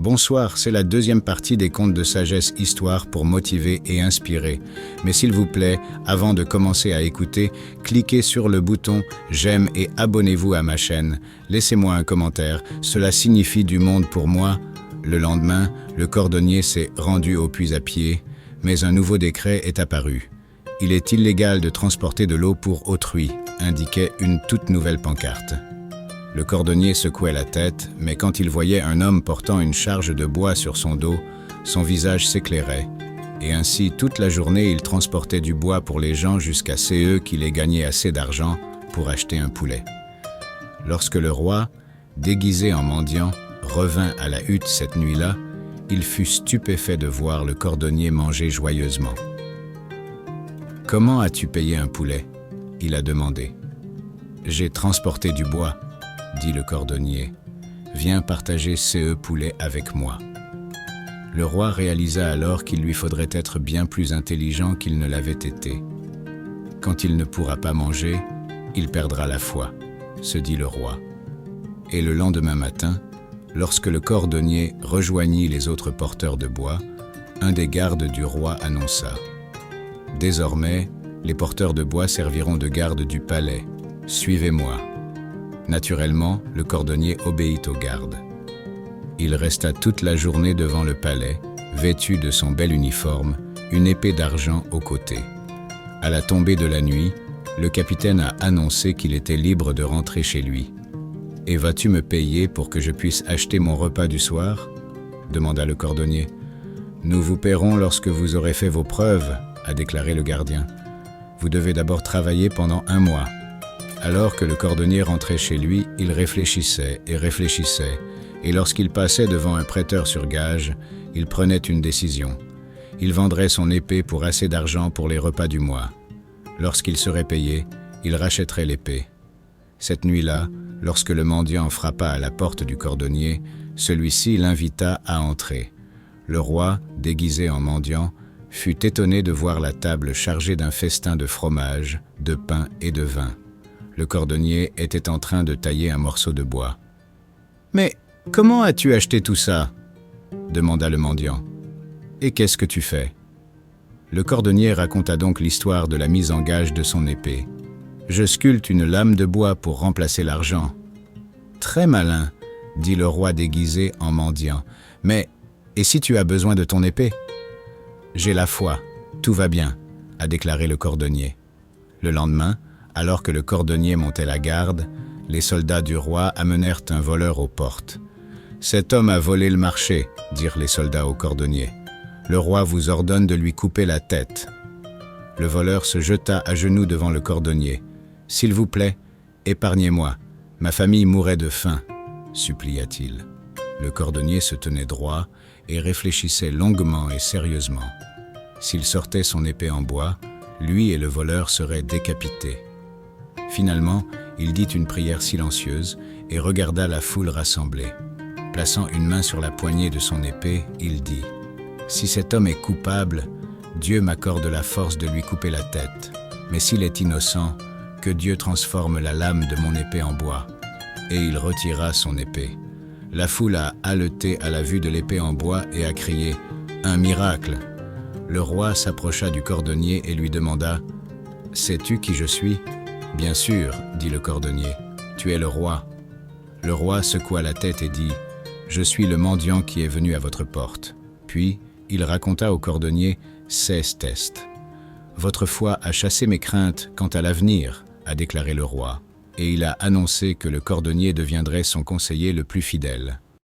Bonsoir, c'est la deuxième partie des contes de sagesse histoire pour motiver et inspirer. Mais s'il vous plaît, avant de commencer à écouter, cliquez sur le bouton j'aime et abonnez-vous à ma chaîne. Laissez-moi un commentaire, cela signifie du monde pour moi. Le lendemain, le cordonnier s'est rendu au puits à pied, mais un nouveau décret est apparu. Il est illégal de transporter de l'eau pour autrui, indiquait une toute nouvelle pancarte. Le cordonnier secouait la tête, mais quand il voyait un homme portant une charge de bois sur son dos, son visage s'éclairait. Et ainsi, toute la journée, il transportait du bois pour les gens jusqu'à ce qu'il ait gagné assez d'argent pour acheter un poulet. Lorsque le roi, déguisé en mendiant, revint à la hutte cette nuit-là, il fut stupéfait de voir le cordonnier manger joyeusement. « Comment as-tu payé un poulet ?» il a demandé. « J'ai transporté du bois. » dit le cordonnier, « Viens partager ce poulet avec moi. » Le roi réalisa alors qu'il lui faudrait être bien plus intelligent qu'il ne l'avait été. Quand il ne pourra pas manger, il perdra la foi, se dit le roi. Et le lendemain matin, lorsque le cordonnier rejoignit les autres porteurs de bois, un des gardes du roi annonça « Désormais, les porteurs de bois serviront de garde du palais. Suivez-moi. » Naturellement, le cordonnier obéit aux gardes. Il resta toute la journée devant le palais, vêtu de son bel uniforme, une épée d'argent au côté. À la tombée de la nuit, le capitaine a annoncé qu'il était libre de rentrer chez lui. « Et vas-tu me payer pour que je puisse acheter mon repas du soir ?» demanda le cordonnier. « Nous vous paierons lorsque vous aurez fait vos preuves, » a déclaré le gardien. « Vous devez d'abord travailler pendant 1 mois. » Alors que le cordonnier rentrait chez lui, il réfléchissait, et lorsqu'il passait devant un prêteur sur gage, il prenait une décision. Il vendrait son épée pour assez d'argent pour les repas du mois. Lorsqu'il serait payé, il rachèterait l'épée. Cette nuit-là, lorsque le mendiant frappa à la porte du cordonnier, celui-ci l'invita à entrer. Le roi, déguisé en mendiant, fut étonné de voir la table chargée d'un festin de fromage, de pain et de vin. Le cordonnier était en train de tailler un morceau de bois. « Mais comment as-tu acheté tout ça ?» demanda le mendiant. « Et qu'est-ce que tu fais ?» Le cordonnier raconta donc l'histoire de la mise en gage de son épée. « Je sculpte une lame de bois pour remplacer l'argent. »« Très malin, » dit le roi déguisé en mendiant. « Mais, et si tu as besoin de ton épée ?»« J'ai la foi, tout va bien, » a déclaré le cordonnier. Le lendemain, alors que le cordonnier montait la garde, les soldats du roi amenèrent un voleur aux portes. « Cet homme a volé le marché, » dirent les soldats au cordonnier. « Le roi vous ordonne de lui couper la tête. » Le voleur se jeta à genoux devant le cordonnier. « S'il vous plaît, épargnez-moi, ma famille mourrait de faim, » supplia-t-il. Le cordonnier se tenait droit et réfléchissait longuement et sérieusement. S'il sortait son épée en bois, lui et le voleur seraient décapités. Finalement, il dit une prière silencieuse et regarda la foule rassemblée. Plaçant une main sur la poignée de son épée, il dit « Si cet homme est coupable, Dieu m'accorde la force de lui couper la tête. Mais s'il est innocent, que Dieu transforme la lame de mon épée en bois. » Et il retira son épée. La foule a haleté à la vue de l'épée en bois et a crié « Un miracle !» Le roi s'approcha du cordonnier et lui demanda « Sais-tu qui je suis ?» « Bien sûr, » dit le cordonnier, « tu es le roi. » Le roi secoua la tête et dit « Je suis le mendiant qui est venu à votre porte. » Puis, il raconta au cordonnier 16 tests. « Votre foi a chassé mes craintes quant à l'avenir, » a déclaré le roi, et il a annoncé que le cordonnier deviendrait son conseiller le plus fidèle.